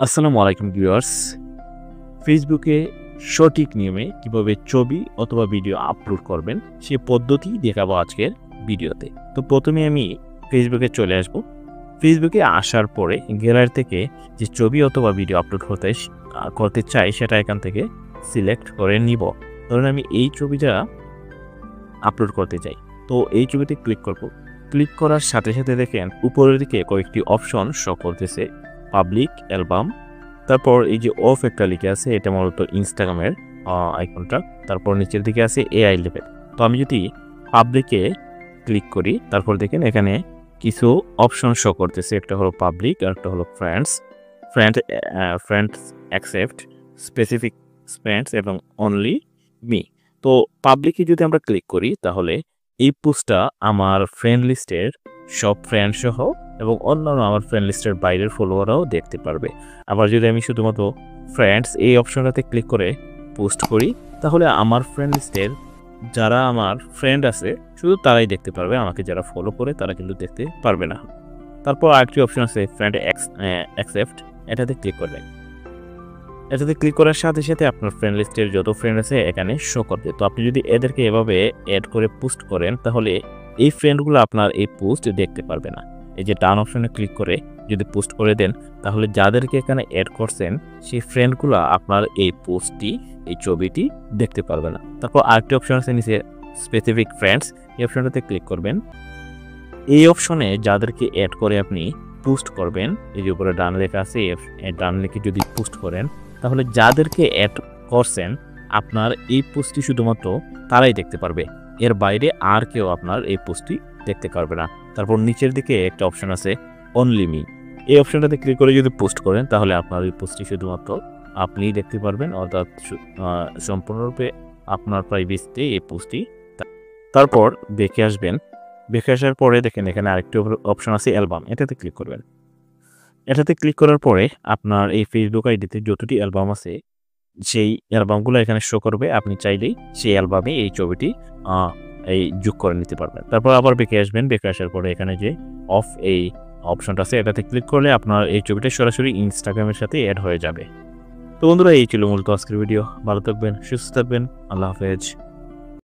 আসসালামু আলাইকুম ভিউয়ার্স। ফেসবুকে সঠিক নিয়মে কিভাবে ছবি অথবা ভিডিও আপলোড করবেন সে পদ্ধতি দেখাবো আজকের ভিডিওতে। তো প্রথমে আমি ফেসবুকে চলে আসব। ফেসবুকে আসার পরে গ্যালারি থেকে যে ছবি অথবা ভিডিও আপলোড করতে চাই সেটা এখান থেকে সিলেক্ট করে নিব। ধরুন আমি এই ছবিটা আপলোড করতে চাই, তো এই ছবিতে ক্লিক করব। ক্লিক করার সাথে সাথে দেখেন উপরের দিকে কয়েকটি অপশন শো করতেছে, পাবলিক, অ্যালবাম, তারপর এই যে অফ একটা লিখে আছে, এটা মূলত ইনস্টাগ্রামের আইকনটা। তারপর নিচের দিকে আছে এআই লেভেল। তো আমি যদি পাবলিকে ক্লিক করি, তারপর দেখেন এখানে কিছু অপশন শো করতেছে, একটা হলো পাবলিক আর একটা হলো ফ্রেন্ডস অ্যাকসেপ্ট, স্পেসিফিক ফ্রেন্ডস এবং অনলি মি। তো পাবলিকে যদি আমরা ক্লিক করি তাহলে এই পোস্টটা আমার ফ্রেন্ড লিস্টের সব ফ্রেন্ড সহ এবং অন্যান্য আমার ফ্রেন্ড লিস্টের বাইরের ফলোয়াররাও দেখতে পারবে। আবার যদি আমি শুধুমাত্র ফ্রেন্ডস এই অপশনটাতে ক্লিক করে পোস্ট করি তাহলে আমার ফ্রেন্ড লিস্টের যারা আমার ফ্রেন্ড আছে শুধু তারাই দেখতে পারবে, আমাকে যারা ফলো করে তারা কিন্তু দেখতে পারবে না। তারপর আরেকটি অপশন আছে ফ্রেন্ড অ্যাকসেপ্ট, এটাতে ক্লিক করবেন। এটাতে ক্লিক করার সাথে সাথে আপনার ফ্রেন্ড লিস্টের যত ফ্রেন্ড আছে এখানে শো করবে। তো আপনি যদি এদেরকে এভাবে অ্যাড করে পোস্ট করেন তাহলে এই ফ্রেন্ডগুলো আপনার এই পোস্ট দেখতে পারবে না। এই যে ডান অপশনে ক্লিক করে যদি পোস্ট করে দেন তাহলে যাদেরকে এখানে অ্যাড করছেন সেই ফ্রেন্ডগুলো আপনার এই পোস্টটি, এই ছবিটি দেখতে পারবে না। তারপর আরেকটি অপশন আছে নিচে স্পেসিফিক ফ্রেন্ডস, এই অপশনটাতে ক্লিক করবেন। এই অপশনে যাদেরকে অ্যাড করে আপনি পোস্ট করবেন, এই যে উপরে ডান লেখা আছে, ডান লিখে যদি পোস্ট করেন তাহলে যাদেরকে অ্যাড করছেন আপনার এই পোস্টটি শুধুমাত্র তারাই দেখতে পারবে, এর বাইরে আর কেউ আপনার এই পোস্টটি দেখতে পারবে না। তারপর নিচের দিকে একটা অপশন আছে অনলি মি, এই অপশনটাতে ক্লিক করে যদি পোস্ট করেন তাহলে আপনার এই পোস্টটি শুধুমাত্র আপনিই দেখতে পারবেন, অর্থাৎ সম্পূর্ণরূপে আপনার প্রাইভেসিতে এই পোস্টটি। তারপর দেখে আসবেন, দেখে আসার পরে দেখেন এখানে আরেকটি অপশন আছে অ্যালবাম, এটাতে ক্লিক করবেন। এটাতে ক্লিক করার পরে আপনার এই ফেসবুক আইডিতে যতটি অ্যালবাম আছে সেই অ্যালবামগুলো এখানে শো করবে। আপনি চাইলেই সেই অ্যালবামে এই ছবিটি যোগ করে নিতে পারবেন। তারপর আবার বেঁকে আসবেন, বেঁকে আসার পরে এখানে যে অফ এই অপশনটা আছে এটাতে ক্লিক করলে আপনার এই ছবিটা সরাসরি ইনস্টাগ্রামের সাথে অ্যাড হয়ে যাবে। তো বন্ধুরা, এই ছিল মূলত আজকের ভিডিও। ভালো থাকবেন, সুস্থ থাকবেন, আল্লাহ হাফেজ।